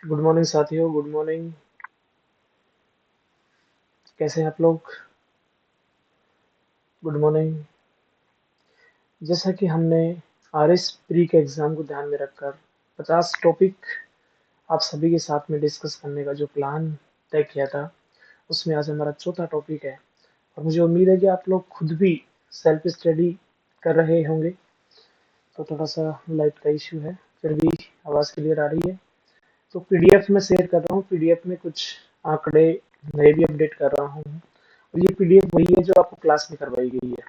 Good morning साथियों, good morning. कैसे हैं आप लोग? Good morning. जैसा कि हमने आरएस प्री के एग्जाम को ध्यान में रखकर 50 टॉपिक आप सभी के साथ में डिस्कस करने का जो प्लान तय किया था, उसमें आज हमारा चौथा टॉपिक है। और मुझे उम्मीद है कि आप लोग खुद भी सेल्फ स्टडी कर रहे होंगे। तो थोड़ा सा लाइट का इश्यू है, फिर भी आवाज़ क्लियर आ रही है। तो पीडीएफ में शेयर कर रहा हूँ, पीडीएफ में कुछ आंकड़े मैं भी अपडेट कर रहा हूँ। और ये पीडीएफ वही है जो आपको क्लास में करवाई गई है।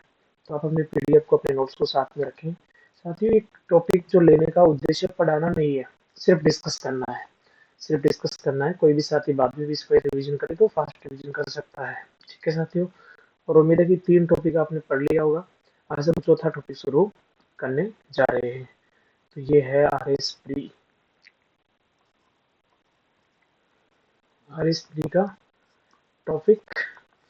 तो आप अपने पीडीएफ को, अपने नोट्स को साथ में रखें। साथ ही एक टॉपिक जो लेने का उद्देश्य पढ़ाना नहीं है, सिर्फ डिस्कस करना है। सिर्फ डिस्कस करना है। कोई भी साथी बाद में भी इसको रिवीजन करे तो फास्ट रिवीजन कर सकता है। ठीक है साथियों। और उम्मीद है कि 3 टॉपिक आपने पढ़ लिया होगा। आज हम चौथा टॉपिक शुरू करने जा रहे हैं। तो ये है आर एस प्री का टॉपिक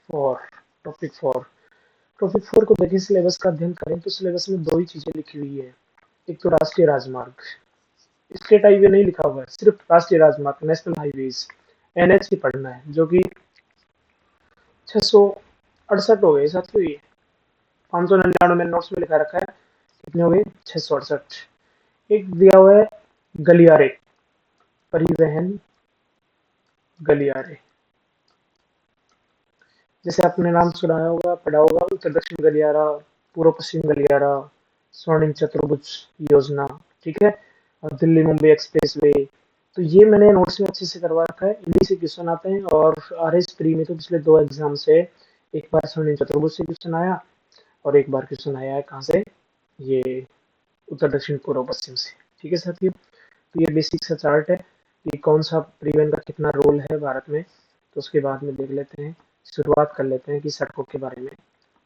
4। टॉपिक 4 को देखें, सिलेबस का अध्ययन करें तो सिलेबस में दो ही चीजें लिखी हुई है। एक तो राष्ट्रीय राजमार्ग, स्टेट हाईवे नहीं लिखा हुआ है, सिर्फ राष्ट्रीय राजमार्ग, नेशनल हाईवेज, एनएच ही पढ़ना है, जो कि 668 हो गए साथियों। ये 599 में नोट्स में लिखा रखा है, कितने हो गए? 668। एक दिया हुआ है गलियारे, परिवहन गलियारे। जैसे आपने नाम सुना होगा, पढ़ा होगा, उत्तर दक्षिण गलियारा, पूर्व पश्चिम गलियारा, स्वर्णिम चतुर्भुज योजना। ठीक है। और दिल्ली मुंबई एक्सप्रेस वे। तो ये मैंने नोट्स में अच्छे से करवा रखा है, इन्हीं से क्वेश्चन आते हैं। और आर एस प्री में तो पिछले 2 एग्जाम से एक बार स्वर्णिम चतुर्भुज से क्वेश्चन आया, और एक बार क्वेश्चन आया है कहाँ से? ये उत्तर दक्षिण पूर्व पश्चिम से। ठीक है साथियों। तो ये बेसिक सा चार्ट है कि कौन सा परिवहन का कितना रोल है भारत में। तो उसके बाद में देख लेते हैं, शुरुआत कर लेते हैं कि सड़कों के बारे में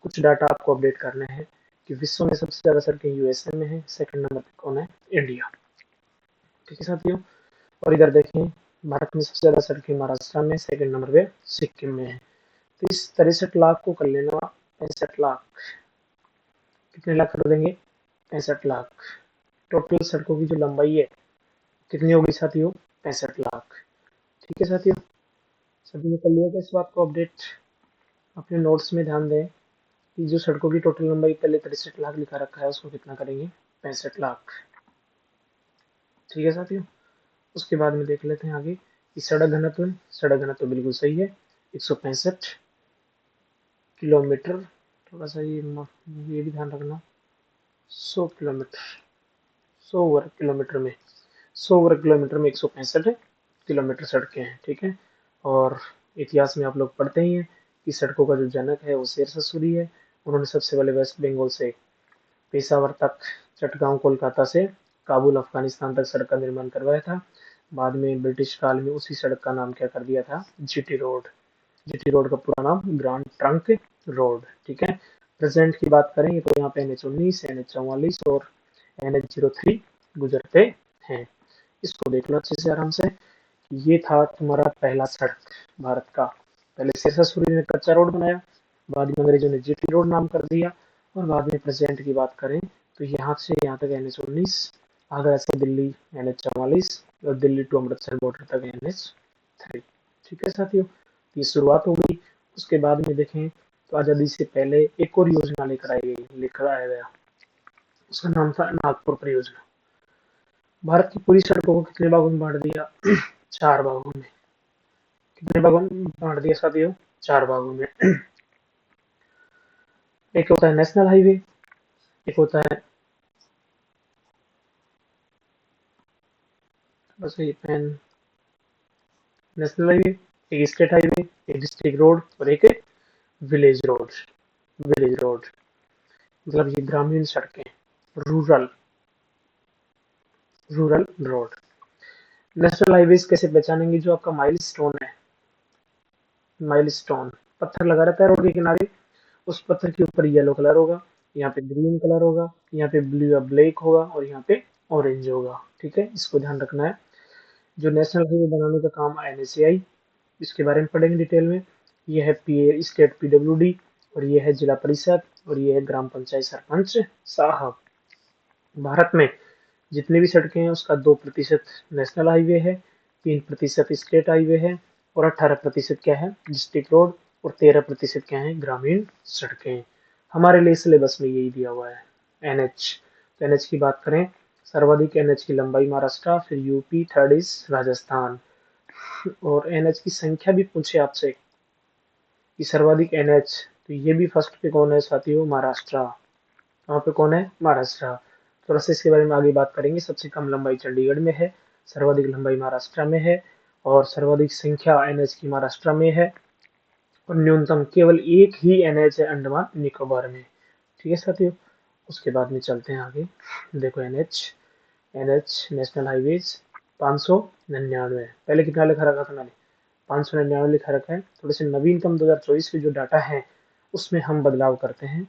कुछ डाटा आपको अपडेट करने हैं कि विश्व में सबसे ज़्यादा सड़कें यूएसए में है, सेकंड नंबर पे कौन है? इंडिया। ठीक है साथियों। और इधर देखें, भारत में सबसे ज़्यादा सड़कें महाराष्ट्र में, सेकंड नंबर पे सिक्किम में है। तो इस 63 लाख को कर लेना 65 लाख। कितने लाख कर देंगे? 65 लाख। टोटल सड़कों की जो लंबाई है कितनी होगी साथियों? 65 लाख। ठीक है साथियों। सभी ने कर लिया क्या इस बात को अपडेट? अपने नोट्स में ध्यान दें कि जो सड़कों की टोटल लंबाई पहले 63 लाख लिखा रखा है, उसको कितना करेंगे? 65 लाख। ठीक है साथियों। उसके बाद में देख लेते हैं आगे कि सड़क घनत्व बिल्कुल सही है, 165 किलोमीटर। थोड़ा सा ये भी ध्यान रखना, 100 किलोमीटर, 100 वर्ग किलोमीटर में 165 किलोमीटर सड़कें हैं। ठीक है। और इतिहास में आप लोग पढ़ते ही हैं कि सड़कों का जो जनक है वो शेर शाह सूरी है। उन्होंने सबसे पहले वेस्ट बंगाल से पेशावर तक, चटगांव कोलकाता से काबुल अफगानिस्तान तक सड़क का निर्माण करवाया था। बाद में ब्रिटिश काल में उसी सड़क का नाम क्या कर दिया था? GT road. जीटी रोड का पूरा नाम ग्रांड ट्रंक रोड। ठीक है। प्रेजेंट की बात करें तो यहाँ पे NH 19, NH 44 और NH 03 गुजरते हैं। इसको देख लो अच्छे से आराम से। ये था तुम्हारा पहला सड़क भारत का। पहले शेरशाह सूरी ने कच्चा रोड बनाया, बाद में अंग्रेजों ने जीटी रोड नाम कर दिया। और बाद में प्रेजेंट की बात करें तो यहाँ से यहाँ तक NH 19, आगरा से दिल्ली NH 44, और दिल्ली टू अमृतसर बॉर्डर तक NH 3। ठीक है साथियों। तो ये शुरुआत हो गई। उसके बाद में देखें तो आज़ादी से पहले एक और योजना लेकर आया गया। उसका नाम था नागपुर परियोजना। भारत की पूरी सड़कों को कितने भागों में बांट दिया? 4 भागों में। कितने भागों में बांट दिया साथियों? 4 भागों में। एक होता है नेशनल हाईवे, एक होता है, बस ये पेन, नेशनल हाईवे, एक स्टेट हाईवे, एक डिस्ट्रिक्ट रोड और एक विलेज रोड। विलेज रोड मतलब ये ग्रामीण सड़कें, rural rural road. National highways कैसे पहचानेंगे? जो आपका माइल स्टोन है, माइल स्टोन, पत्थर लगा रहता है रोड के किनारे, उस पत्थर के ऊपर येलो कलर होगा, यहाँ पे ग्रीन कलर होगा, यहाँ पे ब्लू या ब्लैक होगा, और यहाँ पे ऑरेंज होगा। ठीक है। इसको ध्यान रखना है। जो नेशनल हाईवे बनाने का काम NHAI, इसके बारे में पढ़ेंगे डिटेल में। ये है स्टेट PWD, और ये है जिला परिषद, और ये है ग्राम पंचायत सरपंच साहब। भारत में जितनी भी सड़कें हैं उसका 2% नेशनल हाईवे है, 3% स्टेट हाईवे है और 18% क्या है डिस्ट्रिक्ट रोड और 13% क्या है ग्रामीण सड़कें। हमारे लिए सिलेबस में यही दिया हुआ है। एनएच, तो एनएच की बात करें, सर्वाधिक एनएच की लंबाई महाराष्ट्र, फिर यूपी, थर्ड इज राजस्थान। और एनएच की संख्या भी पूछे आपसे कि सर्वाधिक एनएच, तो ये भी फर्स्ट पे कौन है साथियों, महाराष्ट्र। वहाँ पे कौन है, महाराष्ट्र। थोड़ा सा इसके बारे में आगे बात करेंगे। सबसे कम लंबाई चंडीगढ़ में है, सर्वाधिक लंबाई महाराष्ट्र में है और सर्वाधिक संख्या एनएच की महाराष्ट्र में है और न्यूनतम केवल एक ही एनएच है अंडमान निकोबार में। ठीक है साथियों, उसके बाद में चलते हैं आगे। देखो एनएच, एनएच नेशनल हाईवेज 599, पहले कितना लिखा रखा था मैंने, 599 लिखा रखा है। थोड़े से नवीनतम 2024 के जो डाटा है उसमें हम बदलाव करते हैं।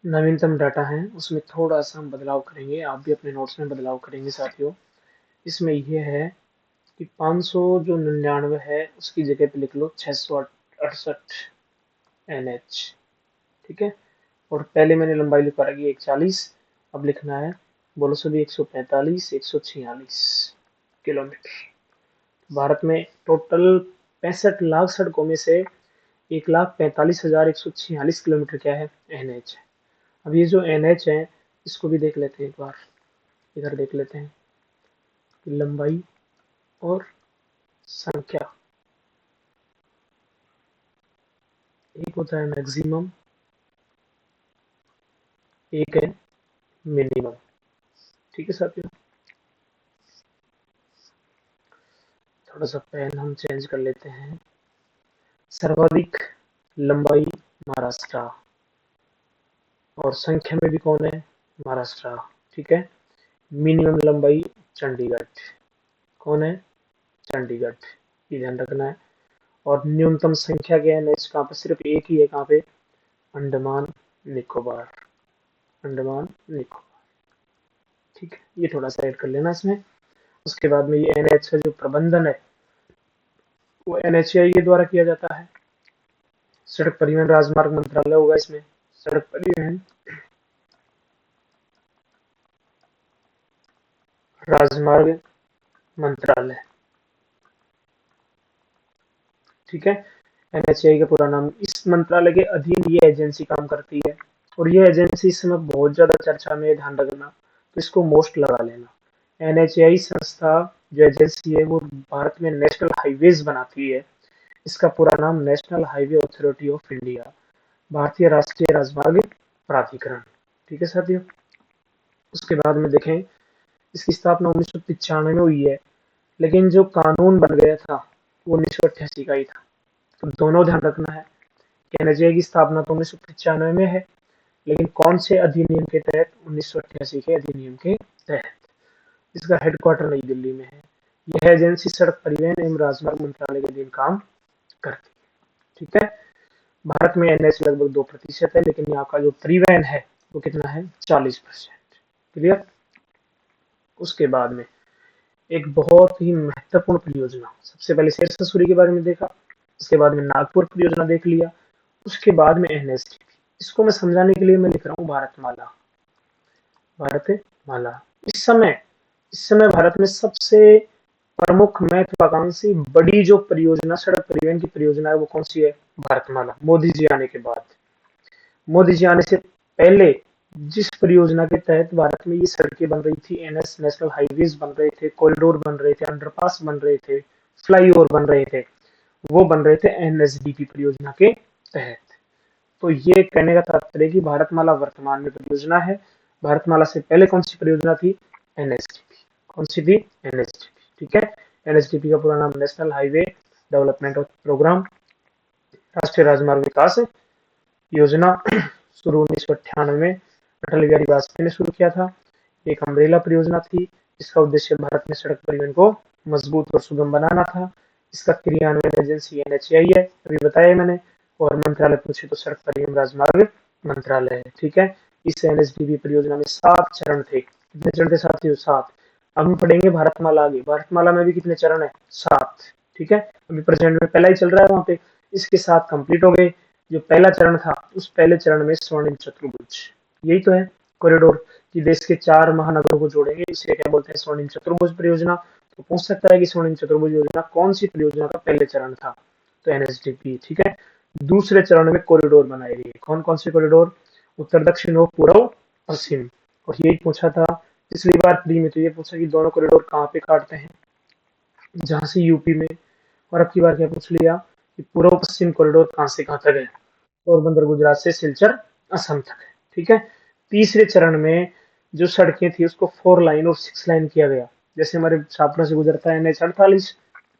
नवीनतम डाटा है उसमें थोड़ा सा हम बदलाव करेंगे, आप भी अपने नोट्स में बदलाव करेंगे साथियों। इसमें यह है कि 500 जो 99 है उसकी जगह पे लिख लो 668 एनएच। ठीक है, और पहले मैंने लंबाई लिखा रखी 140, अब लिखना है, बोलो सभी 145 146 किलोमीटर। भारत में टोटल 65 लाख सड़कों में से 1,45,146 किलोमीटर क्या है, एनएच है। अब ये जो एनएच है इसको भी देख लेते हैं एक बार, इधर देख लेते हैं लंबाई और संख्या। एक होता है मैक्सिमम, एक है मिनिमम। ठीक है साथियों, थोड़ा सा पेन हम चेंज कर लेते हैं। सर्वाधिक लंबाई महाराष्ट्र और संख्या में भी कौन है, महाराष्ट्र। ठीक है, मिनिमम लंबाई चंडीगढ़, कौन है, चंडीगढ़, ये ध्यान रखना है। और न्यूनतम संख्या क्या है नेक्स्ट, कहाँ पे सिर्फ एक ही है, कहाँ पे, अंडमान निकोबार, अंडमान निकोबार। ठीक है, ये थोड़ा सा ऐड कर लेना इसमें। उसके बाद में ये एनएच का जो प्रबंधन है वो एनएचएआई के द्वारा किया जाता है। सड़क परिवहन राजमार्ग मंत्रालय होगा इसमें, सड़क परिवहन राजमार्ग मंत्रालय। ठीक है, एनएचएआई का पूरा नाम। इस मंत्रालय के अधीन ये एजेंसी काम करती है और ये एजेंसी इस समय बहुत ज्यादा चर्चा में है, ध्यान रखना, तो इसको मोस्ट लगा लेना। एनएचएआई संस्था जो एजेंसी है वो भारत में नेशनल हाईवेज बनाती है। इसका पूरा नाम national highway authority of India, भारतीय राष्ट्रीय राजमार्ग प्राधिकरण। ठीक है साथियों, उसके बाद में देखें, इसकी स्थापना 1995 में हुई है, लेकिन जो कानून बन गया था वो 1988 का ही था। तो दोनों ध्यान रखना है, एनएचएआई की स्थापना तो 1995 में है, लेकिन कौन से अधिनियम के तहत, 1988 के अधिनियम के तहत। इसका हेडक्वार्टर नई दिल्ली में है। यह एजेंसी सड़क परिवहन एवं राजमार्ग मंत्रालय के अधीन काम करती है। ठीक है, भारत में एनएच लगभग 2% है, लेकिन यहाँ का जो परिवहन है वो कितना है, 40%। क्लियर। उसके बाद में एक बहुत ही महत्वपूर्ण परियोजना, सबसे पहले शेरशाह सूरी के बारे में देखा, उसके बाद में नागपुर परियोजना देख लिया, उसके बाद में एनएचटीपी। इसको मैं समझाने के लिए मैं लिख रहा हूँ भारतमाला, भारतमाला। इस समय भारत में सबसे प्रमुख महत्वाकांक्षी बड़ी जो परियोजना सड़क परिवहन की परियोजना है वो कौन सी है, भारतमाला। मोदी जी आने के बाद, मोदी जी आने से पहले जिस परियोजना के तहत भारत में ये सड़कें बन रही थी, एनएस नेशनल हाईवेज बन रहे थे, कॉरिडोर बन रहे थे, अंडरपास बन रहे थे, फ्लाईओवर बन रहे थे, वो बन रहे थे एनएसडीपी परियोजना के तहत। तो ये कहने का तात्पर्य कि भारतमाला वर्तमान में परियोजना है। भारतमाला से पहले कौन सी परियोजना थी, एनएसडीपी। कौन सी थी, एनएसडीपी। ठीक है, एनएसडीपी का पूरा नाम नेशनल हाईवे डेवलपमेंट प्रोग्राम, राष्ट्रीय राजमार्ग विकास योजना। शुरू 1998 में अटल बिहारी वाजपेयी ने शुरू किया था। एक अम्ब्रेला परियोजना थी जिसका उद्देश्य भारत में सड़क परिवहन को मजबूत और सुगम बनाना था। इसका क्रियान्वयन एजेंसी एनएचएआई है, अभी बताया मैंने, और मंत्रालय पूछे तो सड़क परिवहन राजमार्ग मंत्रालय है। ठीक है, इस एनएचडीपी परियोजना में 7 चरण थे। कितने चरण थे साथियों, 7। अब हम पढ़ेंगे भारतमाला आगे, भारतमाला में भी कितने चरण है, 7। ठीक है, अभी प्रेजेंट में पहला ही चल रहा है वहां पे, इसके 7 कंप्लीट हो गए। जो पहला चरण था उस पहले चरण में स्वर्णिम चतुर्भुज, यही तो है कॉरिडोर, कि देश के 4 महानगरों को जोड़ेंगे, इसे क्या बोलते हैं, स्वर्णिम चतुर्भुज परियोजना। तो पूछ सकता है कि स्वर्णिम चतुर्भुज योजना कौन सी परियोजना का पहले चरण था, तो एनएचडीपी। ठीक है। दूसरे चरण में कॉरिडोर बनाए गए, कौन कौन से कॉरिडोर, उत्तर दक्षिण और पूर्व पश्चिम। और यही पूछा था पिछली बार प्री में, तो ये पूछा कि दोनों कॉरिडोर कहाँ पे काटते हैं, जहां से यूपी में। और अब की बार क्या पूछ लिया कि पूर्व पश्चिम कॉरिडोर कहां से कहां तक है, पोरबंदर गुजरात से सिलचर असम तक है। ठीक है। तीसरे चरण में जो सड़कें थी उसको 4 लाइन और 6 लाइन किया गया। जैसे हमारे छापरा से गुजरता है NH 48,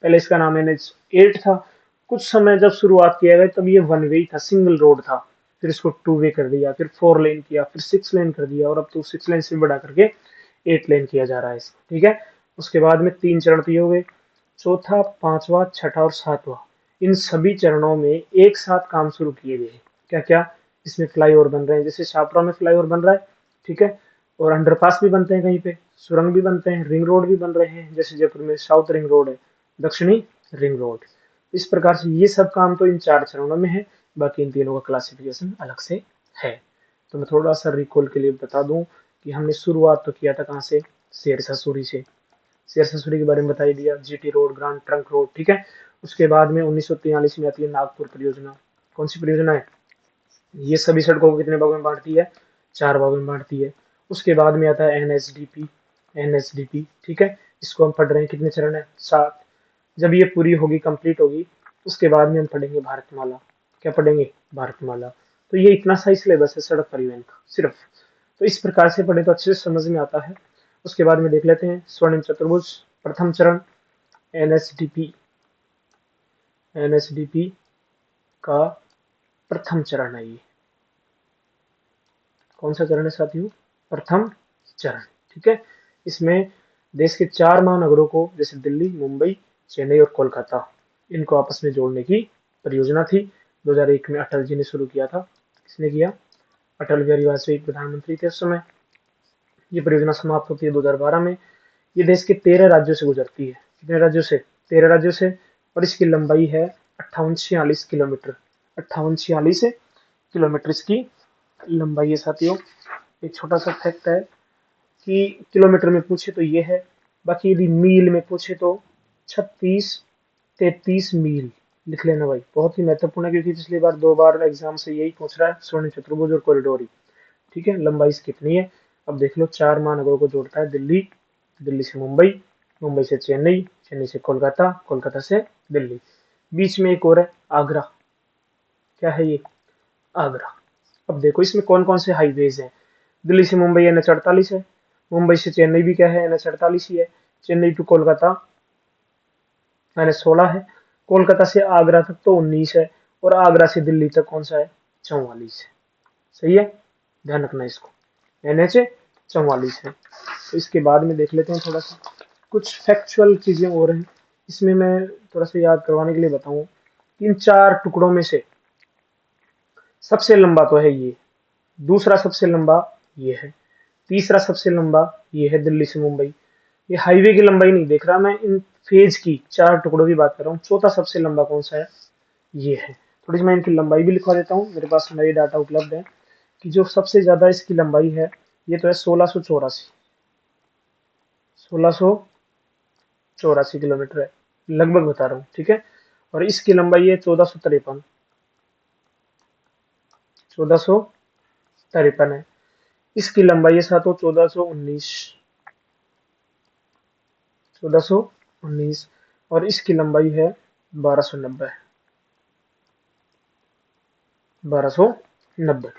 पहले इसका नाम NH 8 था। कुछ समय जब शुरुआत किया गया तब ये 1 वे था, सिंगल रोड था। फिर इसको 2 वे कर दिया, फिर 4 लाइन किया, फिर 6 लाइन कर दिया, और अब तो 6 लाइन से बढ़ा करके 8 लाइन किया जा रहा है इसको। ठीक है। उसके बाद में 3 चरण तो ये हो गए, चौथा, पांचवा, छठा और सातवां। इन सभी चरणों में एक साथ काम शुरू किए गए। क्या क्या, इसमें फ्लाईओवर बन रहे हैं, जैसे छापरा में फ्लाईओवर बन रहा है। ठीक है। और अंडरपास भी बनते हैं, कहीं पे सुरंग भी बनते हैं, रिंग रोड भी बन रहे हैं, जैसे जयपुर में साउथ रिंग रोड है, दक्षिणी रिंग रोड। इस प्रकार से ये सब काम तो इन 4 चरणों में है। बाकी इन तीनों का क्लासिफिकेशन अलग से है। तो मैं थोड़ा सा रिकॉल के लिए बता दूं कि हमने शुरुआत तो किया था कहाँ से, शेरशाह सूरी से। शेरशाह सूरी के बारे में बता ही दिया, GT road, grand trunk road. ठीक है। उसके बाद में 1943 में आती है नागपुर परियोजना। कौन सी परियोजना है, ये सभी सड़कों को कितने भागों में बांटती है, 4 भागों में बांटती है। उसके बाद में आता है एनएचडीपी। एनएचडीपी, ठीक है। इसको हम पढ़ रहे हैं, कितने चरण है, 7। जब ये पूरी होगी, कंप्लीट होगी, उसके बाद में हम पढ़ेंगे भारतमाला। क्या पढ़ेंगे, भारतमाला। तो ये इतना सा ही सिलेबस है सड़क परिवहन का सिर्फ। तो इस प्रकार से पढ़े तो अच्छे से समझ में आता है। उसके बाद में देख लेते हैं स्वर्णिम चतुर्भुज, प्रथम चरण एनएचडीपी। एनएचडीपी का प्रथम चरण है ये। कौन सा चरण है साथियों, प्रथम चरण। ठीक है। इसमें देश के 4 महानगरों को, जैसे दिल्ली, मुंबई, चेन्नई और कोलकाता, इनको आपस में जोड़ने की परियोजना थी। 2001 में अटल जी ने शुरू किया था। किसने किया, अटल बिहारी वाजपेयी प्रधानमंत्री थे उस समय। ये परियोजना समाप्त होती है 2012 में। ये देश के 13 राज्यों से गुजरती है। कितने राज्यों से, 13 राज्यों से। और इसकी लंबाई है 5846 किलोमीटर। 5846 किलोमीटर इसकी लंबाई है साथियों। एक छोटा सा फैक्ट है कि किलोमीटर में पूछे तो ये है, बाकी यदि मील में पूछे तो 36-33 मील लिख लेना भाई, बहुत ही महत्वपूर्ण है, क्योंकि पिछली बार 2 बार एग्जाम से यही पूछ रहा है, स्वर्ण चतुर्भुज और कॉरिडोर ही। ठीक है। लंबाई इसकी कितनी है, अब देख लो, 4 महानगरों को जोड़ता है, दिल्ली, दिल्ली से मुंबई, मुंबई से चेन्नई, चेन्नई से कोलकाता, कोलकाता से दिल्ली। बीच में एक और है, आगरा। क्या है ये, आगरा। अब देखो इसमें कौन कौन से हाईवेज हैं। दिल्ली से मुंबई NH 48 है, मुंबई से चेन्नई भी क्या है, NH 48 ही है। चेन्नई टू कोलकाता NH 16 है। कोलकाता से आगरा तक तो 19 है। और आगरा से दिल्ली तक कौन सा है, 44 है। सही है, ध्यान रखना इसको, NH 44 है। तो इसके बाद में देख लेते हैं थोड़ा सा कुछ फैक्चुअल चीजें और हैं। इसमें मैं थोड़ा सा याद करवाने के लिए बताऊं, इन 4 टुकड़ों में से सबसे लंबा तो है ये, दूसरा सबसे लंबा ये है, तीसरा सबसे लंबा ये है दिल्ली से मुंबई। ये हाईवे की लंबाई नहीं देख रहा मैं, इन फेज की 4 टुकड़ों की बात कर रहा हूँ। चौथा सबसे लंबा कौन सा है, ये है। थोड़ी सी मैं इनकी लंबाई भी लिखवा देता हूँ, मेरे पास नई डाटा उपलब्ध है कि जो सबसे ज्यादा इसकी लंबाई है, ये तो है 1684। 1684 किलोमीटर है, लगभग बता रहा हूँ। ठीक है। और इसकी लंबाई है 1453। 1453 है। इसकी लंबाई है सातों 1419। 1419। और इसकी लंबाई है 1290। 1290।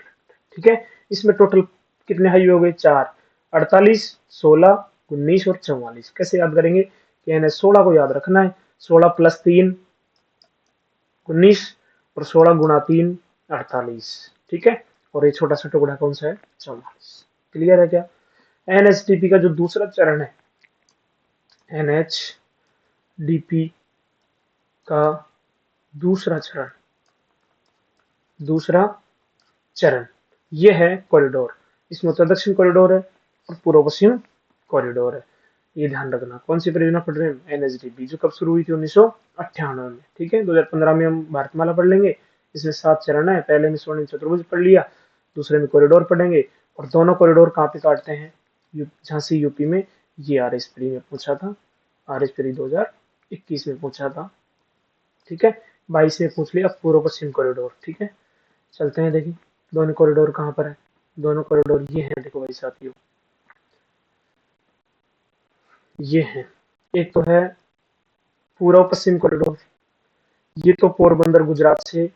ठीक है। इसमें टोटल कितने हाईवे हो गए, 4, 48, 16, 19 और 44। कैसे याद करेंगे कि NH 16 को याद रखना है, 16 + 3 19, और 16 × 3 48। ठीक है। और ये छोटा सा टुकड़ा कौन सा है, 44। क्लियर है क्या। NHDP का जो दूसरा चरण है, NHDP का दूसरा चरण, दूसरा चरण, ये है कॉरिडोर। इसमें उत्तर दक्षिण कॉरिडोर है और पूर्व पश्चिम कॉरिडोर है। ये ध्यान रखना। कौन सी परियोजना पढ़ रहे हैं, NHDP, जो कब शुरू हुई थी, 1998 में। ठीक है। 2015 में हम भारतमाला पढ़ लेंगे। इसमें 7 चरण है। पहले में स्वर्णिम चतुर्भुज पढ़ लिया, दूसरे में कॉरिडोर पढ़ेंगे। और दोनों कॉरिडोर कहाँ पे काटते हैं, झांसी यूपी में। ये RS प्री में पूछा था, RHP 2021 में पूछा था। ठीक है, 22 में पूछ लिया पूर्व पश्चिम कॉरिडोर। ठीक है, चलते हैं देखिए दोनों कॉरिडोर कहाँ पर है। दोनों कॉरिडोर ये हैं, देखो भाई साथियों, ये है। एक तो है पूर्व पश्चिम कॉरिडोर, ये तो पोरबंदर गुजरात से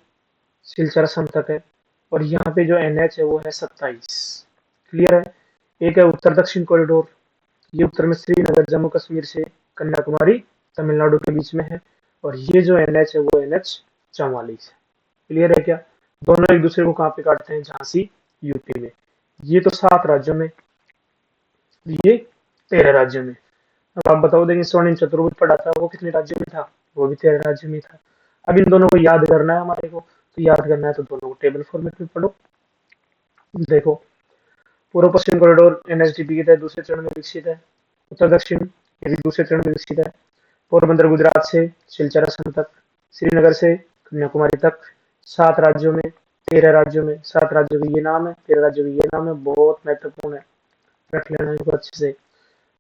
सिलचर असम तक है। और यहाँ पे जो NH है वो है 27। क्लियर है। एक है उत्तर दक्षिण कॉरिडोर, ये उत्तर में श्रीनगर जम्मू कश्मीर से कन्याकुमारी तमिलनाडु के बीच में है। और ये जो NH है वो NH 44 है। क्लियर है क्या। दोनों एक दूसरे को कहाँ पे काटते हैं, झांसी यूपी में। ये तो 7 राज्यों में, ये 13 राज्यों में। अब आप बताओ, देखिए स्वर्णिम चतुर्भुज पढ़ा था, वो कितने राज्यों में था, वो भी 13 राज्यों में था। अब इन दोनों को याद करना है हमारे को, तो याद करना है तो दोनों को टेबल फॉर्मेट में पढ़ो। देखो, पूर्व पश्चिम कॉरिडोर NSDP के तहत दूसरे चरण में विकसित है। उत्तर दक्षिण ये भी दूसरे चरण में विकसित है। पोरबंदर गुजरात से सिलचर असम तक, श्रीनगर से कन्याकुमारी तक, 7 राज्यों में, 13 राज्यों में। 7 राज्यों के ये नाम है, 13 राज्यों के ये नाम है, बहुत महत्वपूर्ण है, रख लेना इनको अच्छे से।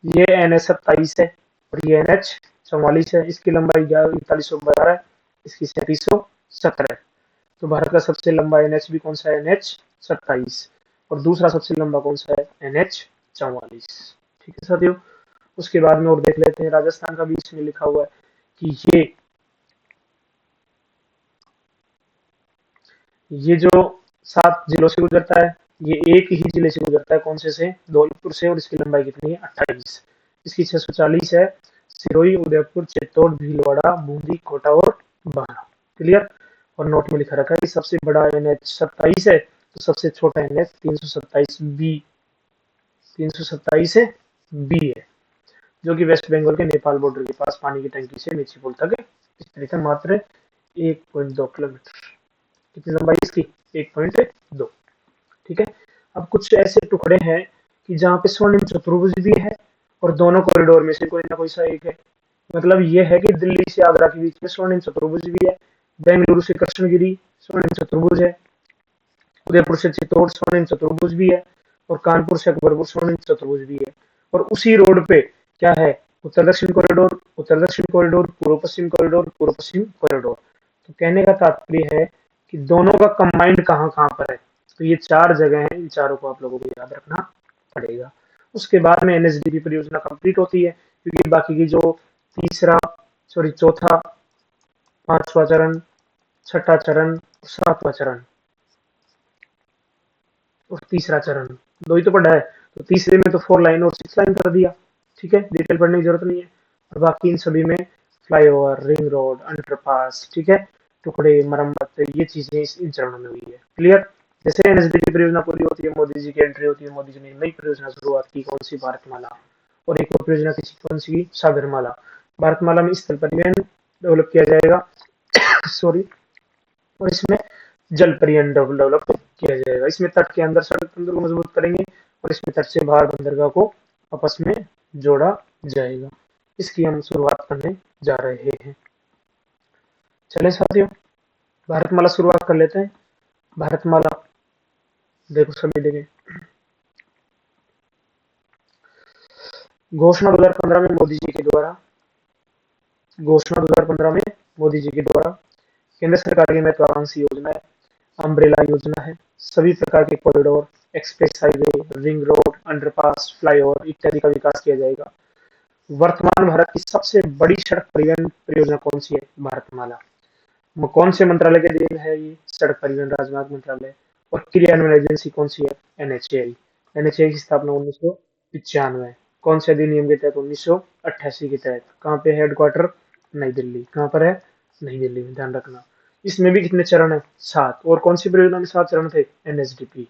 ये NH 27 है और ये NH 44 है। इसकी लंबाई 4112 है, इसकी 3717 है। तो भारत का सबसे लंबा NH भी कौन सा है, NH 27। और दूसरा सबसे लंबा कौन सा है, NH 44। ठीक है साथियों। उसके बाद में और देख लेते हैं, राजस्थान का भी इसमें लिखा हुआ है कि ये जो 7 जिलों से गुजरता है, ये एक ही जिले से गुजरता है, कौन से धौलपुर से। और इसकी लंबाई कितनी है, 28। इसकी 640 है। सिरोही, उदयपुर, चित्तौड़, भीलवाड़ा, बूंदी, कोटा और बारा। क्लियर। और नोट में लिखा रखा है कि सबसे बड़ा NH 27 है, तो सबसे छोटा NH 327B, 327 है बी है, जो कि वेस्ट बंगाल के नेपाल बॉर्डर के पास पानी की टंकी से नीचे पुल तक स्थित है। मात्र 1.2 किलोमीटर। कितनी लंबाई इसकी, 1.2। ठीक है। अब कुछ ऐसे टुकड़े हैं कि जहाँ पे स्वर्णिम चतुर्भुज भी है और दोनों कॉरिडोर में से कोई ना कोई सा एक है। मतलब ये है कि दिल्ली से आगरा के बीच में स्वर्णिम चतुर्भुज भी है, बेंगलुरु से कृष्णगिरी स्वर्णिम चतुर्भुज है, उदयपुर से चित्तौड़ स्वर्णिम चतुर्भुज भी है, और कानपुर से अकबरपुर स्वर्णिम चतुर्भुज भी है। और उसी रोड पे क्या है, उत्तर दक्षिण कॉरिडोर, उत्तर दक्षिण कॉरिडोर, पूर्व पश्चिम कॉरिडोर, पूर्व पश्चिम कॉरिडोर। तो कहने का तात्पर्य है कि दोनों का कंबाइंड कहाँ कहाँ पर है। तो ये 4 जगह हैं, इन चारों को आप लोगों को याद रखना पड़ेगा। उसके बाद में NSDP परियोजना कंप्लीट होती है, क्योंकि बाकी की जो तीसरा, सॉरी चौथा, 5वां चरण, छठा चरण, 7वां चरण और तीसरा चरण, 2 ही तो पढ़ा है। तो तीसरे में तो 4 लाइन और 6 लाइन कर दिया। ठीक है, डिटेल पढ़ने की जरूरत नहीं है। और बाकी इन सभी में फ्लाईओवर, रिंग रोड, अंडरपास, ठीक है, टुकड़े, मरम्मत, ये चीजें इन चरणों में हुई है। क्लियर। जैसे NSDP परियोजना पूरी होती है, मोदी जी की एंट्री होती है, मोदी जी ने नई परियोजना शुरुआत की, कौन सी, भारतमाला। और एक और परियोजना किसी, कौन सी, सागरमाला। भारतमाला में स्थल परिवहन डेवलप किया जाएगा, सॉरी, और इसमें जल परिवहन डेवलप किया जाएगा। इसमें तट के अंदर सड़क तंत्र को मजबूत करेंगे और इसमें तट से बाहर बंदरगाह को आपस में जोड़ा जाएगा। इसकी हम शुरुआत करने जा रहे हैं। चले साथियों, भारतमाला शुरुआत कर लेते हैं। भारतमाला देखो सभी देखें, घोषणा 2015 में मोदी जी के द्वारा, घोषणा 2015 में मोदी जी के द्वारा केंद्र सरकार की महत्वाकांक्षी योजना है, अम्ब्रेला योजना है। सभी प्रकार के corridor, express highway, ring road, underpass, flyover इत्यादि का विकास किया जाएगा। वर्तमान भारत की सबसे बड़ी सड़क परिवहन परियोजना कौन सी है, भारतमाला। कौन से मंत्रालय के अधीन है ये, सड़क परिवहन राजमार्ग मंत्रालय। और क्रियान्वयन एजेंसी कौन सी है, NHAI। NHAI की स्थापना 1995, कौन से अधिनियम के तहत, 1988 के तहत। कहाँ पे हेडक्वार्टर, नई दिल्ली। कहाँ पर है, नई दिल्ली में, ध्यान रखना। इसमें भी कितने चरण है, 7। और कौन सी परियोजना में 7 चरण थे, NSDP।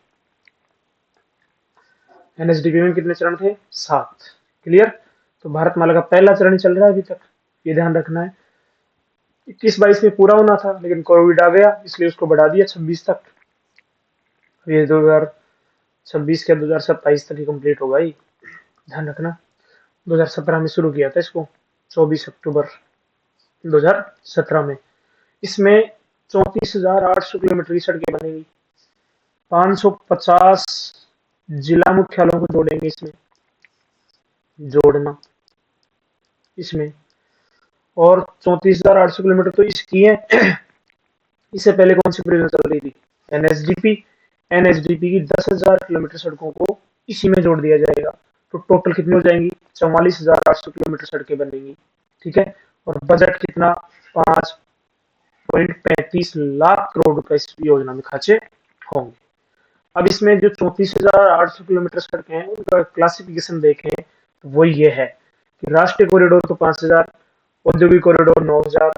NSDP में कितने चरण थे, 7। क्लियर। तो भारतमाला का पहला चरण चल रहा है अभी तक, ये ध्यान रखना है। 21-22 में पूरा होना था, लेकिन कोविड आ गया, इसलिए उसको बढ़ा दिया 26 तक। ये 2026 के 2027 तक ही कंप्लीट होगा ही, ध्यान रखना। 2017 में शुरू किया था इसको, 24 अक्टूबर 2017 में। इसमें 34,800 किलोमीटर की सड़कें बनेगी, 550 जिला मुख्यालयों को जोड़ेंगे इसमें, जोड़ना। इसमें, और 34,800 किलोमीटर तो इसकी है। इससे पहले कौन सी परियोजना चल रही थी? एनएचडीपी। एनएचडीपी की 10,000 किलोमीटर सड़कों को इसी में जोड़ दिया जाएगा, तो टोटल कितनी हो जाएंगी? 44,800 किलोमीटर सड़कें बनेंगी। ठीक है, और बजट कितना? 5.35 लाख करोड़ रुपए इस योजना में खर्चे होंगे। अब इसमें जो 34,800 किलोमीटर सड़कें हैं उनका क्लासिफिकेशन देखें तो वो ये है कि राष्ट्रीय कॉरिडोर तो 5,000, औद्योगिक कॉरिडोर 9,000,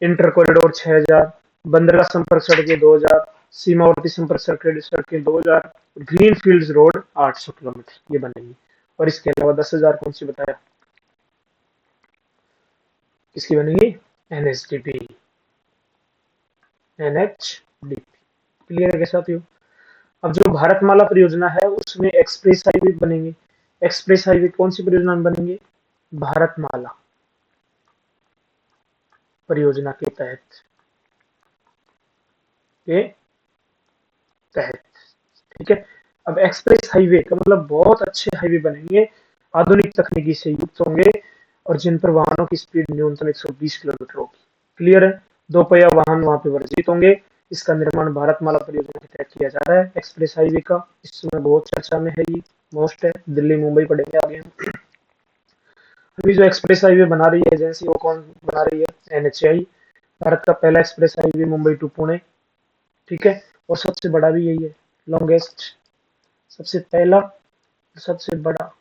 इंटर कॉरिडोर 6,000, बंदरगाह संपर्क सड़कें 2,000, सीमावर्ती संपर्क सड़कें 2,000, ग्रीन फील्ड रोड 800 किलोमीटर ये बनेंगी। और इसके अलावा 10,000 कौन सी बताया? किसकी बनेगी? एनएचडीपी। एनएचडीपी क्लियर है के साथियों? अब जो भारतमाला परियोजना है उसमें एक्सप्रेस हाईवे बनेंगे। एक्सप्रेस हाईवे कौन सी परियोजना में बनेंगे? भारतमाला परियोजना के तहत। ठीक है, अब एक्सप्रेस हाईवे का मतलब बहुत अच्छे हाईवे बनेंगे, आधुनिक तकनीकी से युक्त होंगे, और जिन पर वाहनों की स्पीड न्यूनतम 120 किलोमीटर होगी। क्लियर है? दो पहिया वाहन वहां पे वर्जित होंगे। इसका निर्माण भारतमाला परियोजना के तहत किया जा रहा है। एक्सप्रेस हाईवे का इस समय बहुत चर्चा में है, ये मोस्ट है। दिल्ली मुंबई पढ़ेंगे आगे हम। अभी जो एक्सप्रेस हाईवे बना रही है एजेंसी, वो कौन बना रही है? एनएचएआई। भारत का पहला express highway Mumbai to Pune. ठीक है, और सबसे बड़ा भी यही है, लॉन्गेस्ट, सबसे पहला, सबसे बड़ा।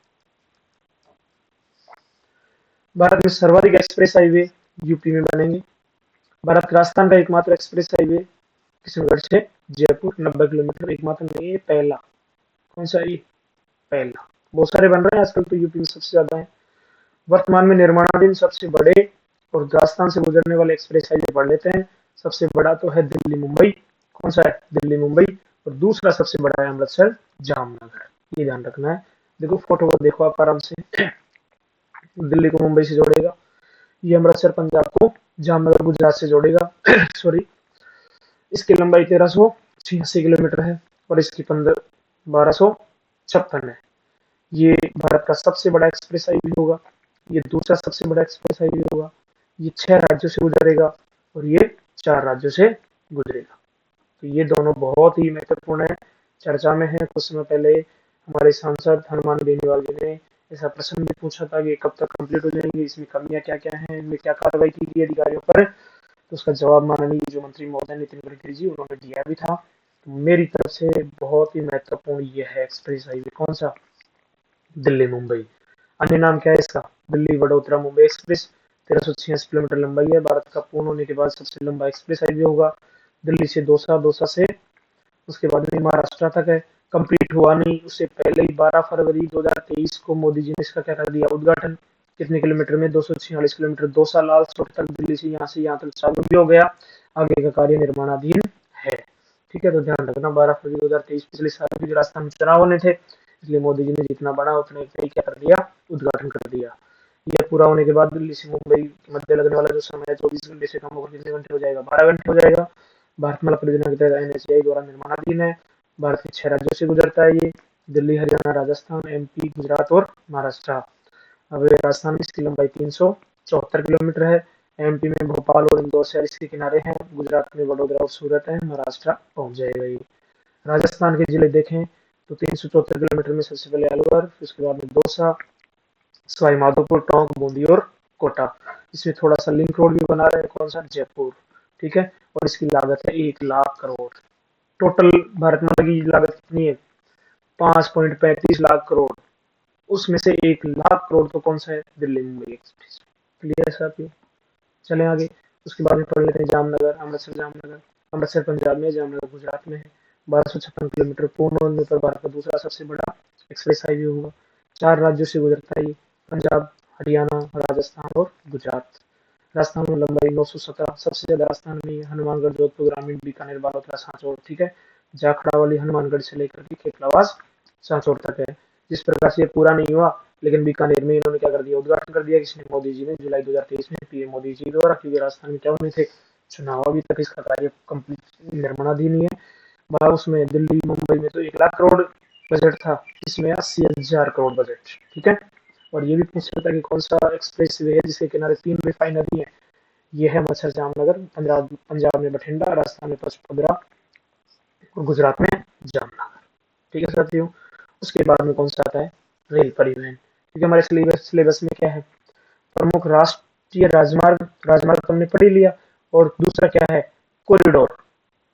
भारत में सर्वाधिक एक्सप्रेस हाईवे यूपी में बनेंगे। भारत का राजस्थान का एकमात्र एक्सप्रेस हाईवे किशनगढ़ से जयपुर 90 किलोमीटर, एकमात्र नहीं है, पहला। कौन सा? ये पहला। बहुत सारे बन रहे हैं आजकल तो, यूपी में सबसे ज्यादा है। वर्तमान में निर्माणाधीन सबसे बड़े और राजस्थान से गुजरने वाले एक्सप्रेस हाईवे पढ़ लेते हैं। सबसे बड़ा तो है दिल्ली मुंबई। कौन सा है? दिल्ली मुंबई। और दूसरा सबसे बड़ा है अमृतसर जामनगर। ये ध्यान रखना है। देखो फोटो को देखो आप आराम से। दिल्ली को मुंबई से जोड़ेगा, ये अमृतसर पंजाब को जामनगर गुजरात से जोड़ेगा। सॉरी, इसकी लंबाई 1386 किलोमीटर है और इसकी 1256 है। ये भारत का सबसे बड़ा एक्सप्रेस हाईवे होगा। ये दूसरा सबसे बड़ा एक्सप्रेस हाईवे होगा। ये 6 राज्यों से गुजरेगा और ये 4 राज्यों से गुजरेगा। तो ये दोनों बहुत ही महत्वपूर्ण है, चर्चा में है। कुछ समय पहले हमारे सांसद हनुमान बेनीवाल जी ने ऐसा प्रश्न भी पूछा था कि कब तक कंप्लीट हो जाएंगे, इसमें कमियां क्या क्या हैं, इनमें क्या कार्रवाई की गई अधिकारियों पर। तो उसका जवाब माननीय जो मंत्री महोदय नितिन गडकरी जी उन्होंने दिया भी था। तो मेरी तरफ से बहुत ही महत्वपूर्ण ये है एक्सप्रेस हाईवे। कौन सा? दिल्ली मुंबई। अन्य नाम क्या है इसका? दिल्ली वडोदरा मुंबई एक्सप्रेस। 1386 किलोमीटर लंबाई है, भारत का पूर्ण होने के बाद सबसे लंबा एक्सप्रेस हाईवे होगा। दिल्ली से दौसा, दौसा से उसके बाद में महाराष्ट्र तक है। कंप्लीट हुआ नहीं, उससे पहले ही 12 फरवरी 2023 को मोदी जी ने इसका क्या कर दिया? उद्घाटन। कितने किलोमीटर में? 246 किलोमीटर, 2 साल लाल चौक तक दिल्ली से यहाँ तक चालू भी हो गया। आगे का कार्य निर्माणाधीन है। ठीक है, तो ध्यान रखना 12 फरवरी 2023 पिछले साल भी राजस्थान में चुनाव होने थे, इसलिए मोदी जी ने जितना बड़ा उतने ही क्या कर दिया? उद्घाटन कर दिया। यह पूरा होने के बाद दिल्ली से मुंबई के मध्य लगने वाला जो समय है 24 घंटे से कम होकर कितने घंटे हो जाएगा? 12 घंटे हो जाएगा। भारतमाला परियोजना के तहत एनएचएआई द्वारा निर्माणाधीन है। भारत के 6 राज्यों से गुजरता है ये, दिल्ली, हरियाणा, राजस्थान, एमपी, गुजरात और महाराष्ट्र। अब राजस्थान में इसकी लंबाई 374 किलोमीटर है। एमपी में भोपाल और इंदौर शहर इसके किनारे हैं। गुजरात में वडोदरा और सूरत है। महाराष्ट्र पहुंच जाएगा ये। राजस्थान के जिले देखें तो 374 किलोमीटर में सबसे पहले अलवर, उसके बाद में दौसा, सवाई माधोपुर, टोंक, बूंदी और कोटा। इसमें थोड़ा सा लिंक रोड भी बना रहे हैं। कौन सा? जयपुर। ठीक है, और इसकी लागत है 1 लाख करोड़। टोटल भारतमाला की लागत कितनी है? 5.35 लाख करोड़। उसमें से 1 लाख करोड़ तो कौन सा है? दिल्ली मुंबई एक्सप्रेस। क्लियर है साथियों? चलें आगे। उसके बाद में पढ़ लेते हैं जामनगर, अमृतसर जामनगर। अमृतसर पंजाब में, जामनगर गुजरात में है। 1256 किलोमीटर, पूर्ण होने पर भारत का दूसरा सबसे बड़ा एक्सप्रेस हाईवे होगा। 4 राज्यों से गुजरता है ये, पंजाब, हरियाणा, राजस्थान और गुजरात। राजस्थान में लंबाई 917, सबसे ज्यादा राजस्थान में है। हनुमानगढ़, जोधपुर, ग्रामीण, बीकानेर, बालोतरा, सांचौर। ठीक है, जाखड़ा वाली हनुमानगढ़ से लेकर के खेतलावास सांचौर तक है। जिस प्रकार से ये पूरा नहीं हुआ, लेकिन बीकानेर में इन्होंने क्या कर दिया? उद्घाटन कर दिया। किसने? मोदी जी ने, जुलाई 2023 में पीएम मोदी जी द्वारा, क्योंकि राजस्थान में क्या होने थे? चुनाव। अभी तक इसका कार्य कंप्लीट निर्माणाधीन ही है। उसमें दिल्ली मुंबई में तो 1 लाख करोड़ बजट था, इसमें 80,000 करोड़ बजट। ठीक है, और ये भी पूछ सकता है कि कौन सा एक्सप्रेस वे है जिसके किनारे 3 रिफाइनरी है। ये है मच्छर जामनगर, पंजाब पंजाब में बठिंडा, राजस्थान में पचपदरा और गुजरात में जामनगर। ठीक है साथियों। उसके बाद में कौन सा आता है, रेल परिवहन। क्योंकि हमारे सिलेबस में क्या है, प्रमुख राष्ट्रीय राजमार्ग, राजमार्ग तो हमने पढ़ ही लिया, और दूसरा क्या है, कॉरिडोर,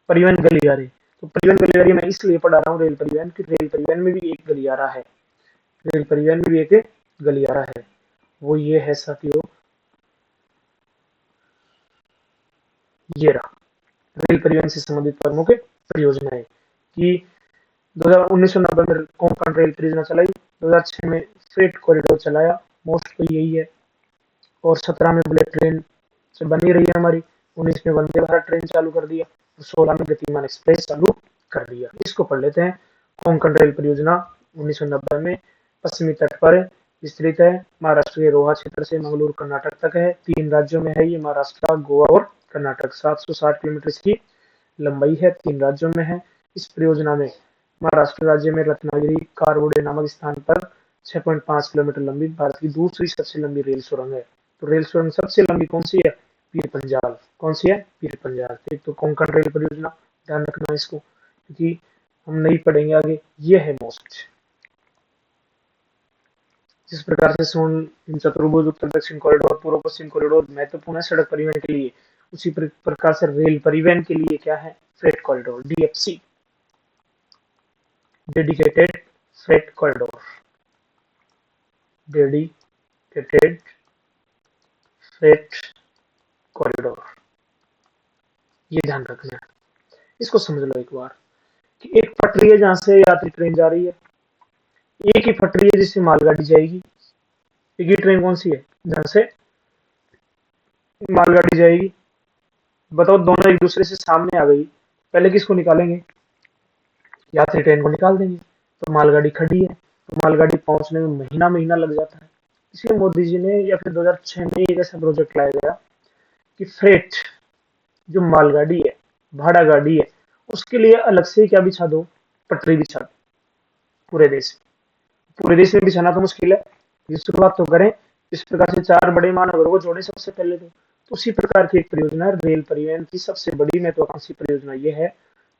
परिवहन गलियारे। तो परिवहन गलियारे मैं इसलिए पढ़ा रहा हूँ रेल परिवहन की, रेल परिवहन में भी एक गलियारा है, रेल परिवहन में भी एक गलियारा है, वो ये है साथियों, ये रहा रेल परिवहन से संबंधित प्रमुख परियोजनाएं कि 1990 में कोंकण रेल परियोजना चलाई, 2006 में फ्रेट कॉरिडोर चलाया, मोस्ट तो यही है, और 17 में बुलेट ट्रेन से बनी रही है हमारी, 19 में वंदे भारत ट्रेन चालू कर दिया, और 16 में गतिमान एक्सप्रेस चालू कर दिया। इसको पढ़ लेते हैं। कोंकण रेल परियोजना 1990 में पश्चिमी तट पर विस्तृत है, महाराष्ट्र के रोहा क्षेत्र से मंगलूर कर्नाटक तक है, 3 राज्यों में है ये, महाराष्ट्र, गोवा और कर्नाटक। 760 किलोमीटर इसकी लंबाई है, 3 राज्यों में है। इस परियोजना में महाराष्ट्र राज्य में रत्नागिरी कारवुडे नामक स्थान पर 6.5 किलोमीटर लंबी भारत की दूसरी सबसे लंबी रेल सुरंग है। तो रेल सुरंग सबसे लंबी कौन सी है, पीर पंजाल। कौन सी है, पीर पंजाल। एक तो कोंकण रेल परियोजना, ध्यान रखना इसको, क्योंकि हम नहीं पढ़ेंगे आगे। ये है मोस्ट, जिस प्रकार से सोन चतुर्भुज उत्तर दक्षिण कॉरिडोर, पूर्व पश्चिम कॉरिडोर महत्वपूर्ण है सड़क परिवहन के लिए, उसी प्रकार से रेल परिवहन के लिए क्या है, freight corridor, DFC, dedicated freight corridor, dedicated freight corridor. ये ध्यान रखना है, इसको समझ लो एक बार कि एक पटरी है जहां से यात्री ट्रेन जा रही है, एक ही पटरी है जिससे मालगाड़ी जाएगी। एक ही ट्रेन कौन सी है जहां से मालगाड़ी जाएगी, बताओ, दोनों एक दूसरे से सामने आ गई, पहले किसको निकालेंगे, यात्री ट्रेन को निकाल देंगे। तो मालगाड़ी खड़ी है, तो मालगाड़ी पहुंचने में महीना महीना लग जाता है। इसलिए मोदी जी ने या फिर 2006 में एक ऐसा प्रोजेक्ट लाया गया कि फ्रेट, जो मालगाड़ी है, भाड़ा गाड़ी है, उसके लिए अलग से क्या बिछा दो, पटरी बिछा दो पूरे देश में। पूरे देश में बिछाना तो मुश्किल है, ये शुरुआत तो करें, इस प्रकार से 4 बड़े महानगरों को जोड़े सबसे पहले तो उसी प्रकार की एक परियोजना है रेल परिवहन की, सबसे बड़ी महत्वाकांक्षी परियोजना ये है,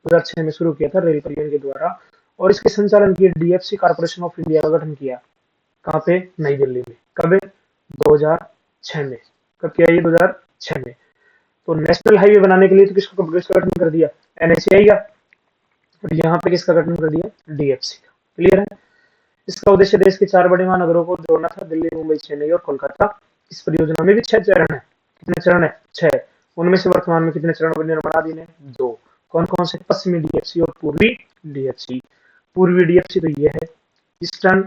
2006 में शुरू किया था रेल परिवहन के द्वारा, और इसके संचालन के डीएफसी कारपोरेशन ऑफ इंडिया का गठन किया। कहाँ पे, नई दिल्ली में। कब, 2006 में। कब किया ये, 2006 में। तो नेशनल हाईवे बनाने के लिए तो किसका गठन कर दिया, एनएचएआई का, और यहाँ पे किसका गठन कर दिया, डीएफसी का। क्लियर है। इसका उद्देश्य देश के 4 बड़े महानगरों को जोड़ना था, दिल्ली, मुंबई, चेन्नई और कोलकाता। इस परियोजना में भी 6 चरण है। कितने चरण है, 6। उनमें से वर्तमान में कितने चरणों पर निर्माणाधीन है, 2। कौन कौन से, पश्चिमी डीएफसी और पूर्वी डीएफसी। पूर्वी डीएफसी तो ये है ईस्टर्न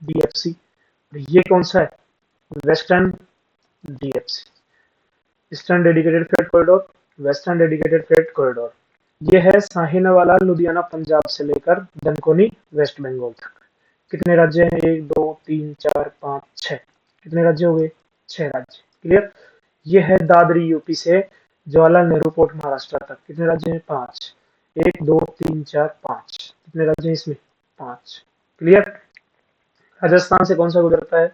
डीएफसी, ये कौन सा है, western DFC, eastern dedicated freight corridor, western dedicated freight corridor. ये है साहिनवाला लुधियाना पंजाब से लेकर दनकोनी वेस्ट बंगाल तक। कितने राज्य हैं, 1 2 3 4 5 6, कितने राज्य हो गए, 6 राज्य। क्लियर। ये है दादरी यूपी से जवाहरलाल नेहरू पोर्ट महाराष्ट्र तक, कितने राज्य हैं, 5। 1 2 3 4 5, कितने राज्य हैं इसमें, 5। क्लियर। राजस्थान से कौन सा गुजरता है,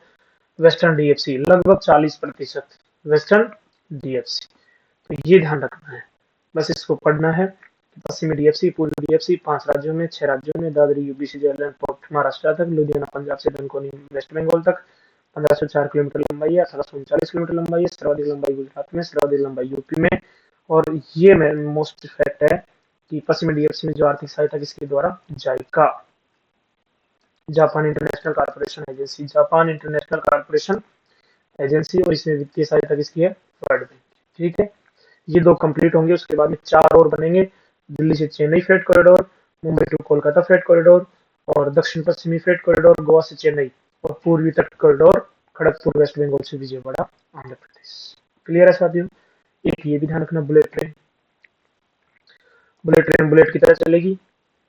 वेस्टर्न डीएफसी, लगभग 40%, वेस्टर्न डीएफसी। तो ये ध्यान रखना है, बस इसको पढ़ना है। पश्चिमी डीएफसी, पूर्वी डीएफसी, 5 राज्यों में, 6 राज्यों में, दादरी यूपी से जयललिता पोर्ट महाराष्ट्र तक, लुधियाना पंजाब से दनकोनी वेस्ट बंगाल तक। 1504 किलोमीटर लंबाई है, 1839 किलोमीटर लंबाई है, सर्वाधिक लंबाई गुजरात में, सर्वाधिक लंबाई यूपी में। और ये मोस्ट फैक्ट है कि पश्चिमी डीएफसी में जो आर्थिक सहायता किसके द्वारा, JICA, Japan international corporation agency, Japan international corporation agency, और इसमें वित्तीय सहायता किसकी है, वर्ल्ड बैंक। ठीक है। ये 2 कंप्लीट होंगे, उसके बाद में 4 और बनेंगे, दिल्ली से Chennai freight corridor, Mumbai to Kolkata freight corridor, और दक्षिण पश्चिमी फ्रेट कॉरिडोर गोवा से चेन्नई, और पूर्वी तट कॉरिडोर खड़गपुर वेस्ट बंगाल से विजयवाड़ा आंध्र प्रदेश। क्लियर है साथियों। एक ये भी ध्यान रखना, bullet train, bullet train bullet की तरह चलेगी,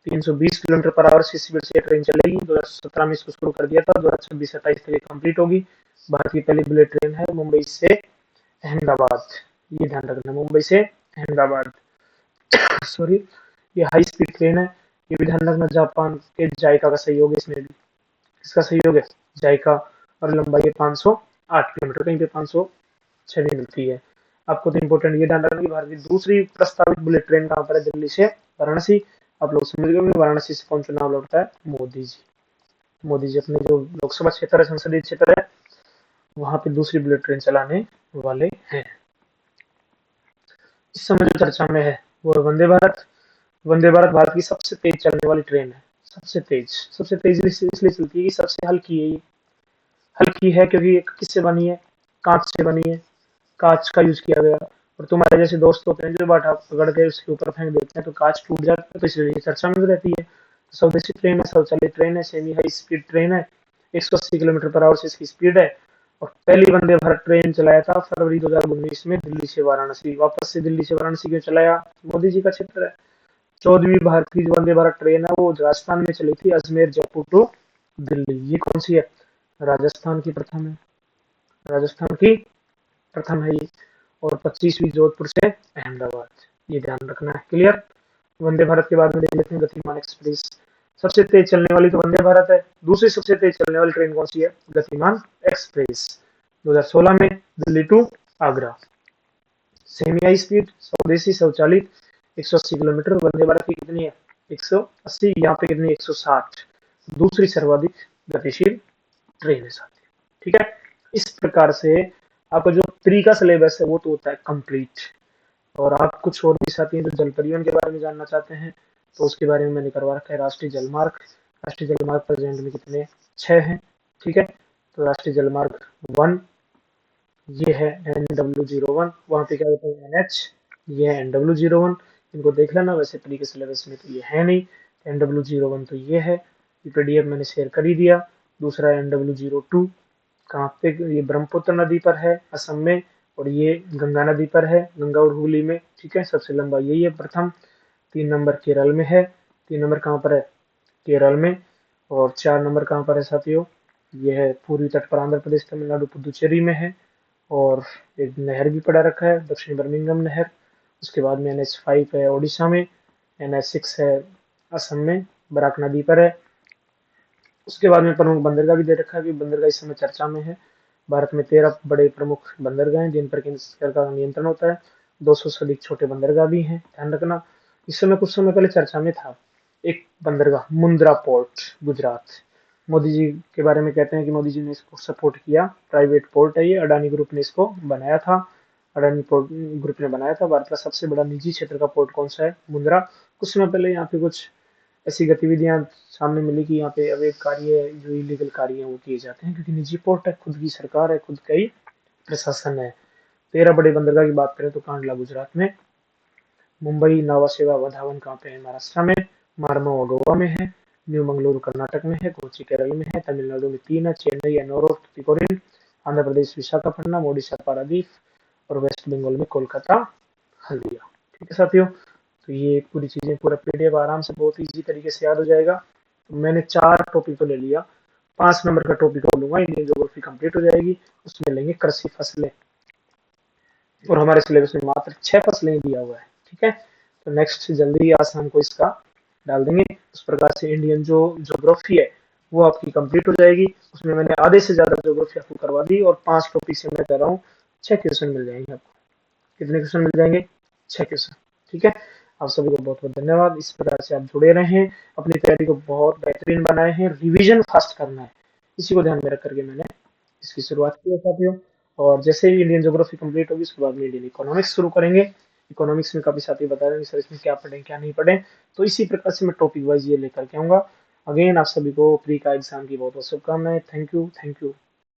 320 किलोमीटर पर आवर की स्पीड से ट्रेन चलेगी। 2017 में इसको शुरू कर दिया था, 2026-27 तक कंप्लीट होगी। भारत की पहली बुलेट ट्रेन है मुंबई से अहमदाबाद, ये ध्यान रखना, मुंबई से अहमदाबाद। सॉरी, ये हाई स्पीड ट्रेन है, ये भी ध्यान रखना। जापान के जायका का सहयोग है इसमें भी, किसका सहयोग है, जायका। और लंबाई है 508 किलोमीटर, कहीं पे 506 भी मिलती है। आपको तो इम्पोर्टेंट ये ध्यान रखना कि भारत की दूसरी प्रस्तावित बुलेट ट्रेन कहाँ पर है, दिल्ली से वाराणसी। आप लोग समझ गए वाराणसी से कौन चुनाव लड़ता है, मोदी जी। मोदी जी अपने जो लोकसभा क्षेत्र है, संसदीय क्षेत्र है, वहां पे दूसरी बुलेट ट्रेन चलाने वाले हैं। इस समय जो चर्चा में है वो है वंदे भारत। वंदे भारत भारत की सबसे तेज चलने वाली ट्रेन है। सबसे तेज इसलिए चलती है कि सबसे हल्की है ये। हल्की है क्योंकि ये किससे बनी है, कांच से बनी है, कांच का यूज किया गया। और तुम्हारे जैसे दोस्त होते हैं जो बाटा पकड़ के उसके ऊपर फेंक देते हैं तो कांच टूट जाता है, तो इसलिए चर्चा में रहती है। स्वदेशी ट्रेन है, स्वचालित ट्रेन है, सेमी हाई स्पीड ट्रेन है, 180 किलोमीटर पर आवर से इसकी स्पीड है। और पहली वंदे भारत ट्रेन चलाया था फरवरी 2019 में दिल्ली से वाराणसी। वापस से दिल्ली से वाराणसी क्यों चलाया, मोदी जी का क्षेत्र है। 14वीं भारत की जो वंदे भारत ट्रेन है वो राजस्थान में चली थी, अजमेर जयपुर टू दिल्ली। ये कौन सी है, राजस्थान की प्रथम है, राजस्थान की प्रथम है ये। और 25वीं जोधपुर से अहमदाबाद, ये ध्यान रखना है। क्लियर। वंदे भारत के बाद में देख लेते हैं गतिमान एक्सप्रेस। सबसे तेज चलने वाली तो वंदे भारत है, दूसरी सबसे तेज चलने वाली ट्रेन कौन सी है, गतिमान एक्सप्रेस, 2016 में Delhi to Agra. Semi high speed, स्वदेशी, स्वचालित, 180 किलोमीटर। वंदे भारत की कितनी है, 180, यहाँ पे कितनी, 160। दूसरी सर्वाधिक गतिशील ट्रेन है साथी। ठीक है। इस प्रकार से आपका जो प्री का सिलेबस है वो तो होता है कंप्लीट। और आप कुछ और भी साथी हैं जो जल परिवहन के बारे में जानना चाहते हैं तो उसके बारे में मैंने करवा रखा है राष्ट्रीय जलमार्ग। राष्ट्रीय जलमार्ग प्रेजेंट में कितने, 6 हैं। ठीक है। तो राष्ट्रीय जलमार्ग 1 ये है NW01, वहाँ पे क्या होता है NH, ये है NW01। इनको देख लेना, वैसे प्री के सिलेबस में तो ये है नहीं। NW01 तो ये है, ये PDF मैंने शेयर कर ही दिया। दूसरा NW02 कहाँ पे, ये ब्रह्मपुत्र नदी पर है असम में, और ये गंगा नदी पर है, गंगा और हुगली में। ठीक है। सबसे लंबा यही है प्रथम। 3 नंबर केरल में है, 3 नंबर कहाँ पर है, केरल में। और 4 नंबर कहाँ पर है साथियों, ये है पूर्वी तट पर आंध्र प्रदेश, तमिलनाडु, पुदुचेरी में है। और एक नहर भी पड़ा रखा है, दक्षिणी बर्मिंघम नहर। उसके बाद में NH5 है ओडिशा में, NH6 है असम में, बराक नदी पर है। उसके बाद में प्रमुख बंदरगाह भी दे रखा है कि बंदरगाह इस समय चर्चा में है। भारत में 13 बड़े प्रमुख बंदरगाह हैं जिन पर केंद्र सरकार का नियंत्रण होता है। 200 से अधिक छोटे बंदरगाह भी हैं, ध्यान रखना। इस समय कुछ समय पहले चर्चा में था एक बंदरगाह, मुंद्रा पोर्ट, गुजरात। मोदी जी के बारे में कहते हैं कि मोदी जी ने इसको सपोर्ट किया। प्राइवेट पोर्ट है ये, अडानी ग्रुप ने इसको बनाया था। अडानी पोर्ट ग्रुप ने बनाया था। भारत का सबसे बड़ा निजी क्षेत्र का पोर्ट कौन सा है, मुंद्रा। कुछ समय पहले यहाँ पे कुछ ऐसी गतिविधियां सामने मिली कि यहाँ पे अवैध कार्य, जो इलीगल कार्य है वो किए जाते हैं, क्योंकि निजी पोर्ट है, खुद की सरकार है, खुद का ही प्रशासन है। 13 बड़े बंदरगाह की बात करें तो कांडला गुजरात में, मुंबई नावा सेवा वधावन कहाँ पे है, महाराष्ट्र में, मारमावा गोवा में है, न्यू मंगलुरु कर्नाटक में है, कोची केरल में है, तमिलनाडु में 3 है, चेन्नई एनोर तिकोरिन, आंध्र प्रदेश विशाखापट्टनम, ओडिशा पारादीप, और वेस्ट बंगाल में कोलकाता हल्दिया। ठीक है साथियों। तो ये पूरी चीजें, पूरा PDF आराम से बहुत इजी तरीके से याद हो जाएगा। तो मैंने 4 टॉपिक तो ले लिया, 5 नंबर का टॉपिक और लूंगा, इंडियन ज्योग्राफी कंप्लीट हो जाएगी। उसमें लेंगे कृषि फसलें, और हमारे सिलेबस में मात्र 6 फसलें दिया हुआ है। ठीक है। तो नेक्स्ट जल्दी आज शाम को इसका डाल देंगे। उस प्रकार से इंडियन जो ज्योग्राफी है वो आपकी कंप्लीट हो जाएगी। उसमें मैंने आधे से ज्यादा ज्योग्राफी आपको करवा दी, और 5 टॉपिक से मैं कह रहा हूँ 6 क्वेश्चन मिल जाएंगे आपको। कितने क्वेश्चन मिल जाएंगे, 6 क्वेश्चन। ठीक है। आप सभी को बहुत बहुत धन्यवाद। इस प्रकार से आप जुड़े रहें, अपनी तैयारी को बहुत बेहतरीन बनाए हैं, रिवीजन फास्ट करना है, इसी को ध्यान में रख करके मैंने इसकी शुरुआत की है साथियों। और जैसे ही इंडियन ज्योग्राफी कंप्लीट होगी उसके बाद में इंडियन इकोनॉमिक्स शुरू करेंगे। इकोनॉमिक्स में काफी साथी बता रहे हैं सर इसमें क्या पढ़ें क्या नहीं पढ़ें, तो इसी प्रकार से मैं टॉपिक वाइज ये लेकर के आऊंगा। अगेन आप सभी को प्री का एग्जाम की बहुत बहुत शुभकामनाएं। Thank you, thank you.